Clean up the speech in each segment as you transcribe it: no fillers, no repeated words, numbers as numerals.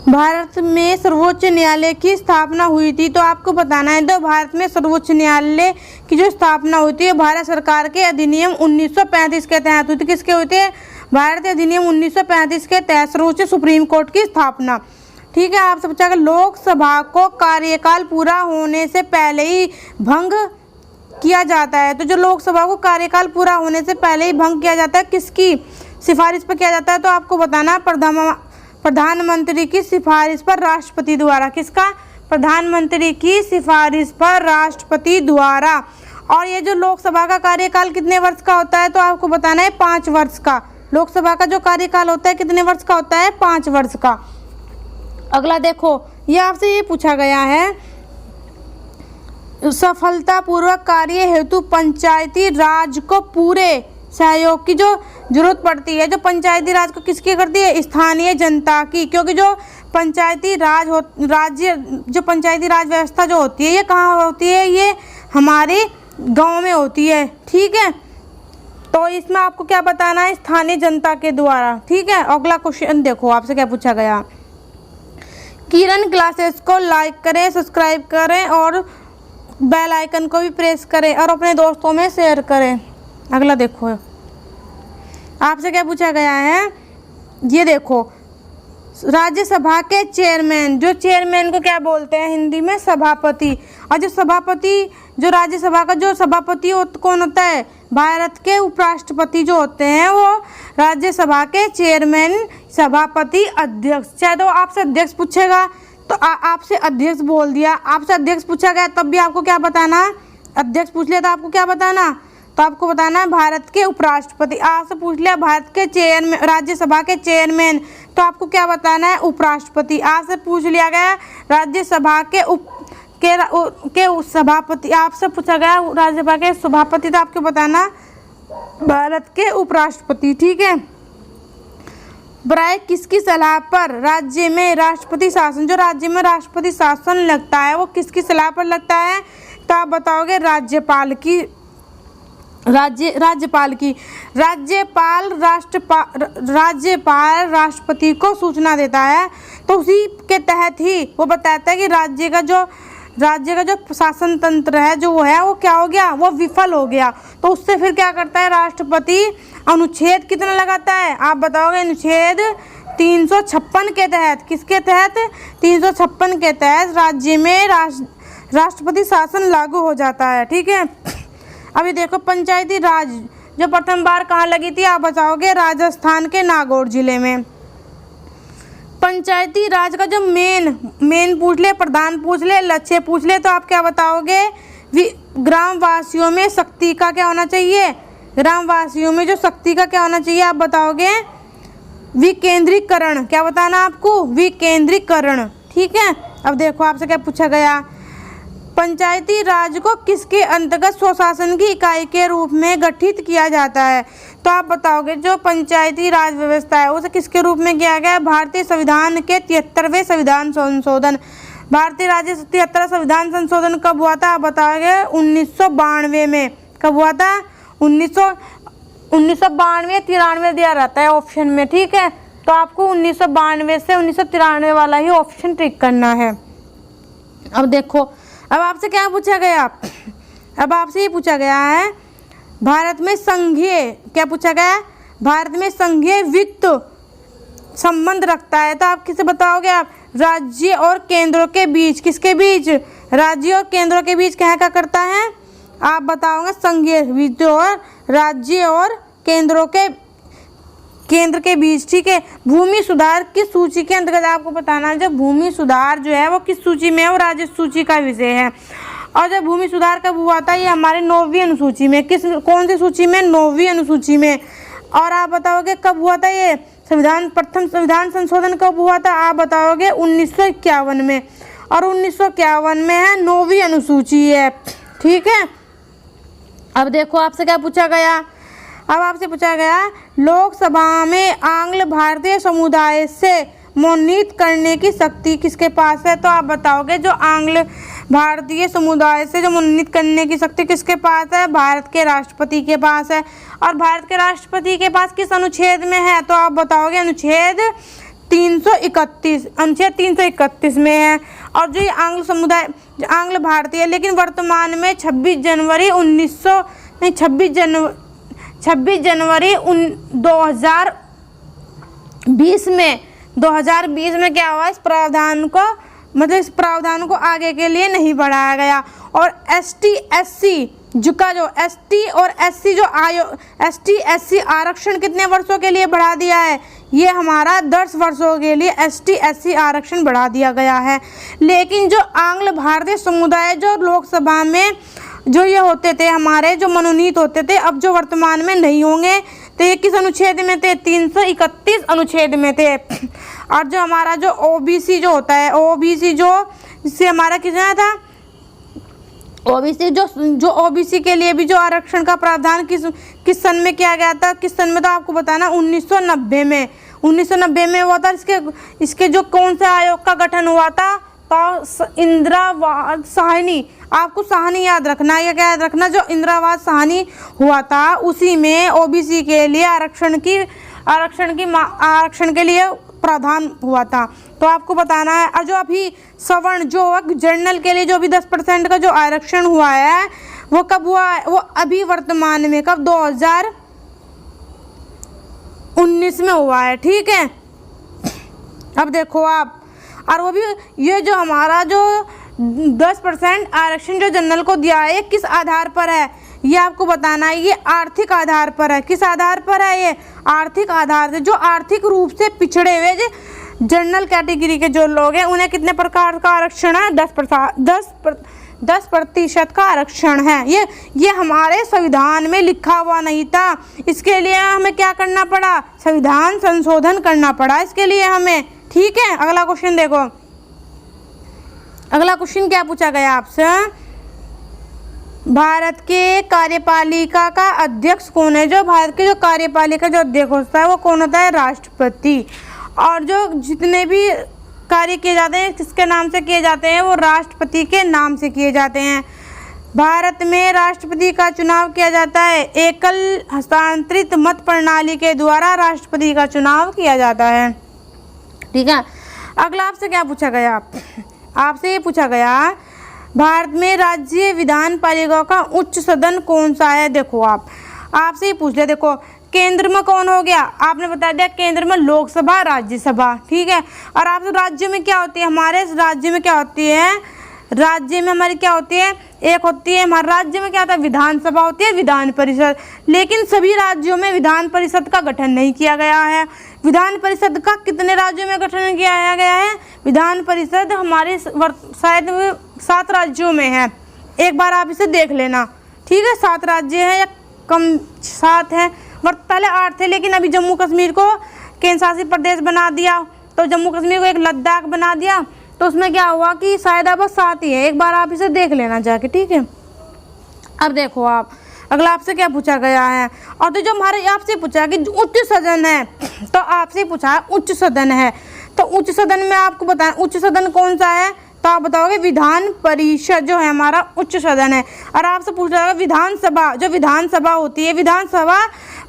भारत में सर्वोच्च न्यायालय की स्थापना हुई थी, तो आपको बताना है। तो भारत में सर्वोच्च न्यायालय की जो स्थापना होती है भारत सरकार के अधिनियम 1935 के तहत हुई थी। किसके हुई थी? भारत अधिनियम 1935 के तहत सर्वोच्च सुप्रीम कोर्ट की स्थापना। ठीक है, आपसे पूछा कि लोकसभा को कार्यकाल पूरा होने से पहले ही भंग किया जाता है। तो जो लोकसभा को कार्यकाल पूरा होने से पहले ही भंग किया जाता है, किसकी सिफारिश पर किया जाता है? तो आपको बताना प्रधानमंत्री की सिफारिश पर राष्ट्रपति द्वारा। किसका? प्रधानमंत्री की सिफारिश पर राष्ट्रपति द्वारा। और ये जो लोकसभा का कार्यकाल कितने वर्ष का होता है? तो आपको बताना है 5 वर्ष का। लोकसभा का जो कार्यकाल होता है कितने वर्ष का होता है? 5 वर्ष का। अगला देखो, ये आपसे ये पूछा गया है, सफलतापूर्वक कार्य हेतु पंचायती राज को पूरे सहयोग की जो जरूरत पड़ती है। जो पंचायती राज को किसकी करती है? स्थानीय जनता की। क्योंकि जो पंचायती जो पंचायती राज व्यवस्था जो होती है ये कहाँ होती है? ये हमारे गांव में होती है। ठीक है, तो इसमें आपको क्या बताना है? स्थानीय जनता के द्वारा। ठीक है, अगला क्वेश्चन देखो आपसे क्या पूछा गया। किरण क्लासेस को लाइक करें, सब्सक्राइब करें और बेल आइकन को भी प्रेस करें और अपने दोस्तों में शेयर करें। अगला देखो, आपसे क्या पूछा गया है, ये देखो, राज्यसभा के चेयरमैन, जो चेयरमैन को क्या बोलते हैं हिंदी में? सभापति। और जो सभापति, जो राज्यसभा का जो सभापति कौन होता है? भारत के उपराष्ट्रपति जो होते हैं वो राज्यसभा के चेयरमैन, सभापति, अध्यक्ष। चाहे तो आपसे अध्यक्ष पूछेगा तो आपसे अध्यक्ष बोल दिया, आपसे अध्यक्ष पूछा गया तब भी आपको क्या बताना? अध्यक्ष पूछ लिया तो आपको क्या बताना? तो आपको बताना है भारत के उपराष्ट्रपति। आपसे पूछ लिया भारत के चेयरमैन, राज्यसभा के चेयरमैन, तो आपको क्या बताना है? उपराष्ट्रपति। आपसे पूछ लिया गया राज्यसभा के सभापति, आपसे पूछा गया राज्यसभा के सभापति, तो आपको बताना भारत के उपराष्ट्रपति। ठीक है, बराए किसकी सलाह पर राज्य में राष्ट्रपति शासन, जो राज्य में राष्ट्रपति शासन लगता है वो किसकी सलाह पर लगता है? तो आप बताओगे राज्यपाल की। राज्यपाल राष्ट्रपति को सूचना देता है, तो उसी के तहत ही वो बताता है कि राज्य का जो शासन तंत्र है जो वो है वो क्या हो गया? वो विफल हो गया। तो उससे फिर क्या करता है राष्ट्रपति? अनुच्छेद कितना लगाता है? आप बताओगे अनुच्छेद 356 के तहत। किसके तहत? 356 के तहत राज्य में राष्ट्रपति शासन लागू हो जाता है। ठीक है, अभी देखो पंचायती राज जो प्रथम बार कहाँ लगी थी? आप बताओगे राजस्थान के नागौर जिले में। पंचायती राज का जो मेन पूछ ले, प्रधान पूछ ले, लक्ष्य पूछ ले, तो आप क्या बताओगे? ग्रामवासियों में शक्ति का क्या होना चाहिए? ग्रामवासियों में जो शक्ति का क्या होना चाहिए? आप बताओगे विकेंद्रीकरण। क्या बताना आपको? विकेंद्रीकरण। ठीक है, अब देखो आपसे क्या पूछा गया, पंचायती राज को किसके अंतर्गत स्वशासन की इकाई के रूप में गठित किया जाता है? तो आप बताओगे जो पंचायती राज व्यवस्था है उसे किसके रूप में किया गया? भारतीय संविधान के 73वें संविधान संशोधन। भारतीय राज्य 73 संविधान संशोधन कब हुआ था? आप बताओगे 1992 में। कब हुआ था? 1992 93 दिया रहता है ऑप्शन में। ठीक है, तो आपको 1992 से 1993 वाला ही ऑप्शन टिक करना है। अब देखो, अब आपसे क्या पूछा गया? अब आपसे ये पूछा गया है भारत में संघीय, क्या पूछा गया? भारत में संघीय वित्त संबंध रखता है, तो आप किसे बताओगे? आप राज्य और केंद्रों के बीच। किसके बीच? राज्य और केंद्रों के बीच क्या करता है? आप बताओगे संघीय वित्त और राज्य और केंद्र के बीच। ठीक है, भूमि सुधार की सूची के अंतर्गत आपको बताना है जब भूमि सुधार जो है वो किस सूची में है? वो राजस्व सूची का विषय है। और जब भूमि सुधार कब हुआ था? ये हमारे 9वीं अनुसूची में। कौन सी सूची में? 9वीं अनुसूची में। और आप बताओगे कब हुआ था ये प्रथम संविधान संशोधन कब हुआ था? आप बताओगे 1951 में। और 1951 में है 9वीं अनुसूची है। ठीक है, अब देखो आपसे क्या पूछा गया। अब आपसे पूछा गया लोकसभा में आंग्ल भारतीय समुदाय से मनोनीत करने की शक्ति किसके पास है? तो आप बताओगे जो आंग्ल भारतीय समुदाय से जो मनोनीत करने की शक्ति किसके पास है? भारत के राष्ट्रपति के पास है। और भारत के राष्ट्रपति के पास किस अनुच्छेद में है? तो आप बताओगे अनुच्छेद 331 अनुच्छेद 331 में है। और जो ये आंग्ल समुदाय आंग्ल भारतीय, लेकिन वर्तमान में 26 जनवरी 2020 में क्या हुआ, इस प्रावधान को मतलब इस प्रावधान को आगे के लिए नहीं बढ़ाया गया। और ST SC का जो ST और SC जो ST SC आरक्षण कितने वर्षों के लिए बढ़ा दिया है, ये हमारा 10 वर्षों के लिए ST SC आरक्षण बढ़ा दिया गया है। लेकिन जो आंग्ल भारतीय समुदाय जो लोकसभा में जो ये होते थे हमारे जो मनोनीत होते थे, अब जो वर्तमान में नहीं होंगे, तो ये किस अनुच्छेद में थे, 331 अनुच्छेद में थे। और जो हमारा जो OBC जो होता है, OBC जो इससे हमारा कितना था, OBC जो OBC के लिए भी जो आरक्षण का प्रावधान किस सन में किया गया था, किस सन में, तो आपको बताना 1990 में 1990 में हुआ था। इसके जो कौन से आयोग का गठन हुआ था, तो इंदिरावास साहनी, आपको साहनी याद रखना, ये क्या याद रखना, जो इंदिरावास साहनी हुआ था उसी में OBC के लिए आरक्षण के लिए प्रावधान हुआ था। तो आपको बताना है। और जो अभी सवर्ण जो जनरल के लिए जो अभी 10% का जो आरक्षण हुआ है, वो कब हुआ है, वो अभी वर्तमान में कब 2019 में हुआ है, ठीक है। अब देखो आप, और वो भी ये जो हमारा जो 10% आरक्षण जो जनरल को दिया है, किस आधार पर है, ये आपको बताना है। ये आर्थिक आधार पर है। किस आधार पर है, ये आर्थिक आधार से। जो आर्थिक रूप से पिछड़े हुए जो जनरल कैटेगरी के जो लोग हैं, उन्हें कितने प्रकार का आरक्षण है, 10% का आरक्षण है। ये हमारे संविधान में लिखा हुआ नहीं था। इसके लिए हमें क्या करना पड़ा, संविधान संशोधन करना पड़ा इसके लिए हमें, ठीक है। अगला क्वेश्चन देखो, अगला क्वेश्चन क्या पूछा गया आपसे, भारत के कार्यपालिका का अध्यक्ष कौन है। जो भारत के जो कार्यपालिका जो अध्यक्ष होता है, वो कौन होता है, राष्ट्रपति। और जो जितने भी कार्य किए जाते हैं किसके नाम से किए जाते हैं, वो राष्ट्रपति के नाम से किए जाते हैं। भारत में राष्ट्रपति का चुनाव किया जाता है, एकल हस्तांतरित मत प्रणाली के द्वारा राष्ट्रपति का चुनाव किया जाता है, ठीक है। अगला आपसे क्या पूछा गया, आपसे ये पूछा गया भारत में राज्य विधान पालिका का उच्च सदन कौन सा है। देखो आपसे ही पूछ लिया। देखो केंद्र में कौन हो गया, आपने बता दिया केंद्र में लोकसभा राज्यसभा, ठीक है। और आप राज्य में क्या होती है, हमारे राज्य में क्या होती है, राज्य में हमारी क्या होती है, एक होती है हमारे राज्य में क्या होता है, विधानसभा होती है, विधान परिषद। लेकिन सभी राज्यों में विधान परिषद का गठन नहीं किया गया है। विधान परिषद का कितने राज्यों में गठन किया गया है, विधान परिषद हमारे शायद 7 राज्यों में है। एक बार आप इसे देख लेना, ठीक है। 7 राज्य है या कम, 7 है, पहले 8 थे, लेकिन अभी जम्मू कश्मीर को केंद्र शासित प्रदेश बना दिया, तो जम्मू कश्मीर को एक लद्दाख बना दिया, तो उसमें क्या हुआ कि शायद अब 7 ही है। एक बार आप इसे देख लेना जाके, ठीक है। अब देखो आप, अगला आपसे क्या पूछा गया है, और तो जो हमारे आपसे पूछा कि उच्च सदन है, तो आपसे पूछा है उच्च सदन है, तो उच्च सदन में आपको बताएं उच्च सदन कौन सा है, तो आप बताओगे विधान परिषद जो है हमारा उच्च सदन है। और आपसे पूछ रहा है विधानसभा, जो विधानसभा होती है, विधानसभा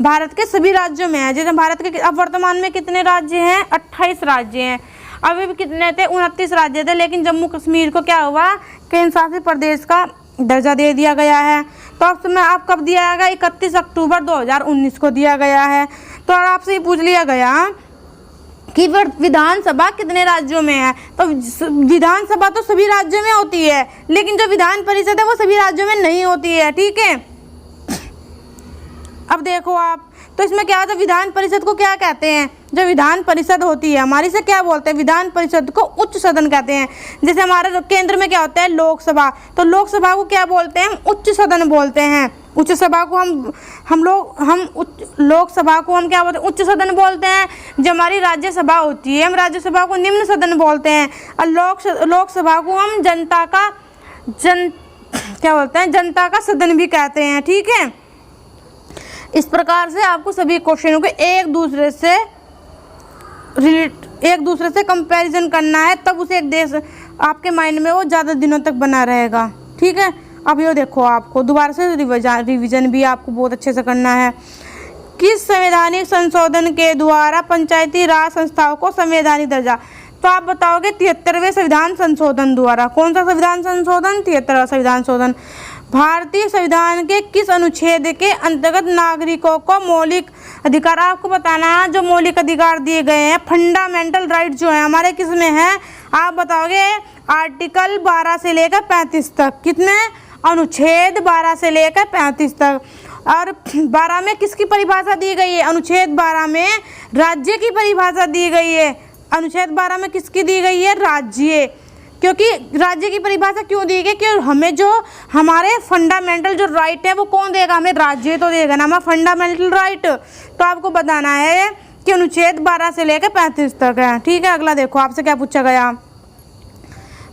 भारत के सभी राज्यों में है। जैसे भारत के अब वर्तमान में कितने राज्य हैं, 28 राज्य हैं। अभी भी कितने थे, 29 राज्य थे, लेकिन जम्मू कश्मीर को क्या हुआ, केंद्र शासित प्रदेश का दर्जा दे दिया गया है। तो अब समय आप कब दिया गया, 31 अक्टूबर 2019 को दिया गया है। तो आपसे ही पूछ लिया गया कि विधानसभा कितने राज्यों में है, तो विधानसभा तो सभी राज्यों में होती है, लेकिन जो विधान परिषद है वो सभी राज्यों में नहीं होती है, ठीक है। अब देखो आप, तो इसमें क्या होता है, विधान परिषद को क्या कहते हैं, जो विधान परिषद होती है हमारी से क्या बोलते हैं, विधान परिषद को उच्च सदन कहते हैं। जैसे हमारे केंद्र में क्या होता है, लोकसभा, तो लोकसभा को क्या बोलते हैं, उच्च सदन बोलते हैं। उच्च सभा को लोकसभा को हम क्या बोलते हैं, उच्च सदन बोलते हैं। जो हमारी राज्यसभा होती है, हम राज्यसभा को निम्न सदन बोलते हैं। और लोकसभा को हम क्या बोलते हैं, जनता का सदन भी कहते हैं, ठीक है। इस प्रकार से आपको सभी क्वेश्चनों के एक दूसरे से कंपैरिजन करना है, तब उसे एक देश आपके माइंड में वो ज़्यादा दिनों तक बना रहेगा, ठीक है। अब ये देखो, आपको दोबारा से रिवीजन भी आपको बहुत अच्छे से करना है। किस संवैधानिक संशोधन के द्वारा पंचायती राज संस्थाओं को संवैधानिक दर्जा? तो आप बताओगे 73वें संविधान संशोधन द्वारा। कौन सा संविधान संशोधन? 73वां संविधान संशोधन। भारतीय संविधान के किस अनुच्छेद के अंतर्गत नागरिकों को मौलिक अधिकार, आपको बताना है जो मौलिक अधिकार दिए गए हैं, फंडामेंटल राइट जो है हमारे किस में है? आप बताओगे आर्टिकल 12 से लेकर 35 तक। कितने? अनुच्छेद 12 से लेकर 35 तक। और 12 में किसकी परिभाषा दी गई है? अनुच्छेद 12 में राज्य की परिभाषा दी गई है। अनुच्छेद 12 में किसकी दी गई है? राज्य। क्योंकि राज्य की परिभाषा क्यों दी गई? कि हमें जो हमारे फंडामेंटल जो राइट है वो कौन देगा? हमें राज्य तो देगा ना, हमारा फंडामेंटल राइट। तो आपको बताना है कि अनुच्छेद 12 से लेकर 35 तक है। ठीक है, अगला देखो आपसे क्या पूछा गया।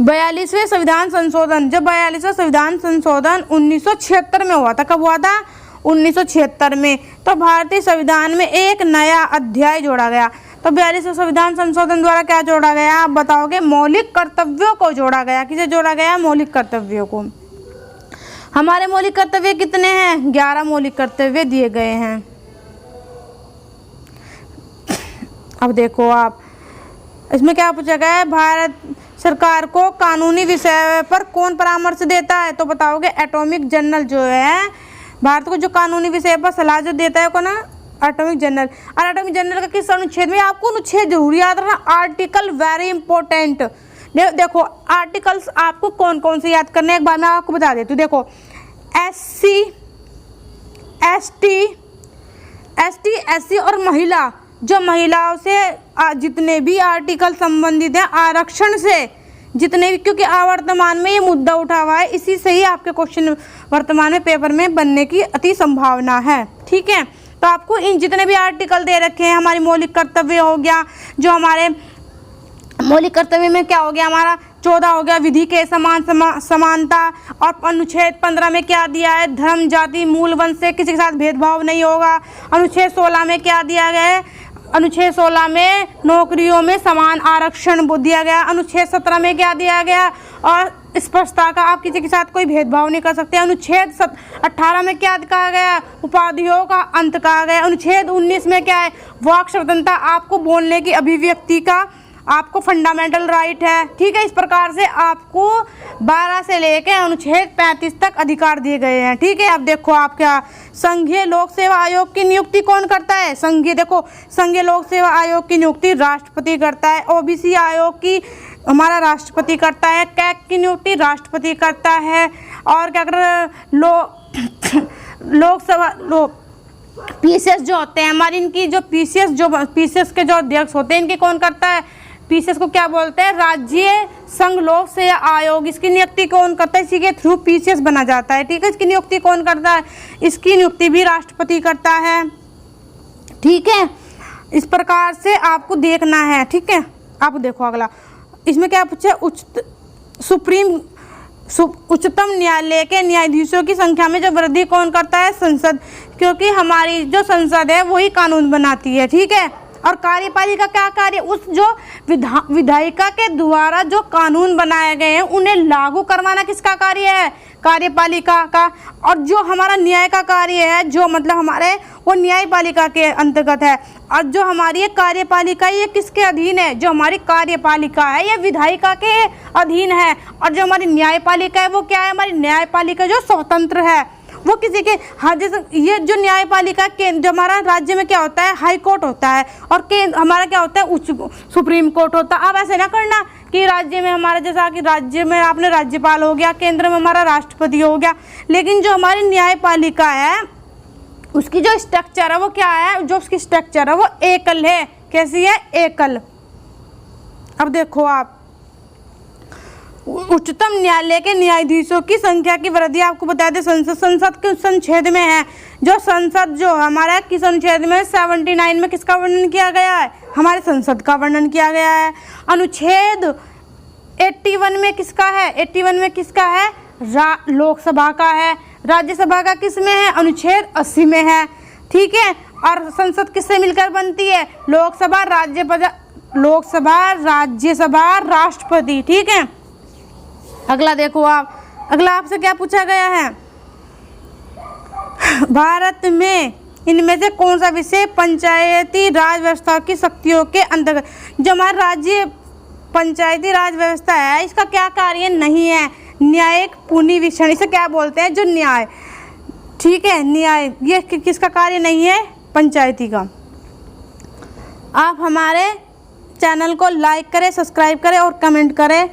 42वें संविधान संशोधन। जब 42वां संविधान संशोधन 1976 में हुआ था। कब हुआ था? 1976 में। तो भारतीय संविधान में एक नया अध्याय जोड़ा गया। तो 42वें संविधान संशोधन द्वारा क्या जोड़ा गया? आप बताओगे मौलिक कर्तव्यों को जोड़ा गया। किसे जोड़ा गया? मौलिक कर्तव्यों को। हमारे मौलिक कर्तव्य कितने हैं? 11 मौलिक कर्तव्य दिए गए हैं। अब देखो आप, इसमें क्या पूछा गया है? भारत सरकार को कानूनी विषय पर कौन परामर्श देता है? तो बताओगे एटॉमिक जनरल जो है, भारत को जो कानूनी विषय पर सलाह जो देता है कौन? Atomic general. और एटॉमिक जनरल का किस अनुच्छेद में? आपको अनुच्छेद जरूर याद रखना, आर्टिकल वेरी इंपॉर्टेंट। देखो आर्टिकल्स आपको कौन कौन से याद करने, एक बार मैं आपको बता देती हूँ। देखो SC ST और महिला, जो महिलाओं से जितने भी आर्टिकल संबंधित हैं आरक्षण से, जितने भी, क्योंकि वर्तमान में ये मुद्दा उठा हुआ है, इसी से ही आपके क्वेश्चन वर्तमान में पेपर में बनने की अति संभावना है। ठीक है, तो आपको इन जितने भी आर्टिकल दे रखे हैं, हमारी मौलिक कर्तव्य हो गया, जो हमारे मौलिक कर्तव्य में क्या हो गया? हमारा 14 हो गया विधि के समानता। और अनुच्छेद 15 में क्या दिया है? धर्म जाति मूल वंश से किसी के साथ भेदभाव नहीं होगा। अनुच्छेद 16 में क्या दिया गया है? अनुच्छेद 16 में नौकरियों में समान आरक्षण दिया गया। अनुच्छेद 17 में क्या दिया गया? और स्पष्टता का, आप किसी के साथ कोई भेदभाव नहीं कर सकते। अनुच्छेद 18 में क्या कहा गया? उपाधियों का अंत कहा गया। अनुच्छेद 19 में क्या है? वाक स्वतंत्रता, आपको बोलने की अभिव्यक्ति का आपको फंडामेंटल राइट है। ठीक है, इस प्रकार से आपको 12 से लेकर अनुच्छेद 35 तक अधिकार दिए गए हैं। ठीक है, अब देखो आप क्या, संघीय लोक सेवा आयोग की नियुक्ति कौन करता है? संघीय लोक सेवा आयोग की नियुक्ति राष्ट्रपति करता है। OBC आयोग की हमारा राष्ट्रपति करता है। कैग की नियुक्ति राष्ट्रपति करता है। और क्या कर लोकसभा PCS जो होते हैं हमारी, इनकी जो PCS के जो अध्यक्ष होते हैं, इनकी कौन करता है? PCS को क्या बोलते हैं? राज्य संघ लोक सेवा आयोग। इसकी नियुक्ति कौन करता है? इसी के थ्रू PCS बना जाता है। ठीक है, इसकी नियुक्ति कौन करता है? इसकी नियुक्ति भी राष्ट्रपति करता है। ठीक है, इस प्रकार से आपको देखना है। ठीक है, आप देखो अगला, इसमें क्या पूछा? उच्चतम न्यायालय के न्यायाधीशों की संख्या में जो वृद्धि कौन करता है? संसद। क्योंकि हमारी जो संसद है वही कानून बनाती है। ठीक है, और कार्यपालिका क्या कार्य? उस जो विधायिका के द्वारा जो कानून बनाए गए हैं उन्हें लागू करवाना किसका कार्य है? कार्यपालिका का। और जो हमारा न्याय का कार्य है, जो मतलब हमारे वो न्यायपालिका के अंतर्गत है। और जो हमारी ये कार्यपालिका, ये किसके अधीन है? जो हमारी कार्यपालिका है ये विधायिका के अधीन है। और जो हमारी न्यायपालिका है वो क्या है? हमारी न्यायपालिका जो स्वतंत्र है, वो किसी के, हाँ, जैसे ये जो न्यायपालिका के, जो हमारा राज्य में क्या होता है? हाई कोर्ट होता है। और हमारा क्या होता है? उच्च सुप्रीम कोर्ट होता है। अब ऐसे ना करना कि राज्य में हमारा, जैसा कि राज्य में आपने राज्यपाल हो गया, केंद्र में हमारा राष्ट्रपति हो गया, लेकिन जो हमारी न्यायपालिका है उसकी जो स्ट्रक्चर है वो क्या है? जो उसकी स्ट्रक्चर है वो एकल है। कैसी है? एकल। अब देखो आप, उच्चतम न्यायालय के न्यायाधीशों की संख्या की वृद्धि आपको बता दें संसद के उस अनुच्छेद में है। जो संसद जो हमारा किस अनुच्छेद में? 79 में किसका वर्णन किया गया है? हमारे संसद का वर्णन किया गया है। अनुच्छेद 81 में किसका है? 81 में किसका है? लोकसभा का है। राज्यसभा का किस में है? अनुच्छेद 80 में है। ठीक है, और संसद किससे मिलकर बनती है? लोकसभा, राज्यसभा, राष्ट्रपति। ठीक है, अगला देखो आप, अगला आपसे क्या पूछा गया है? भारत में इनमें से कौन सा विषय पंचायती राज व्यवस्था की शक्तियों के अंतर्गत? जो हमारा राज्य पंचायती राज व्यवस्था है, इसका क्या कार्य नहीं है? न्यायिक पुनरीक्षण, इसे क्या बोलते हैं? जो न्याय, ठीक है, न्याय, ये किसका कार्य नहीं है? पंचायती का। आप हमारे चैनल को लाइक करें, सब्सक्राइब करें और कमेंट करें।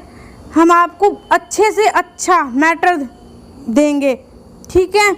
हम आपको अच्छे से अच्छा मैटर देंगे, ठीक है।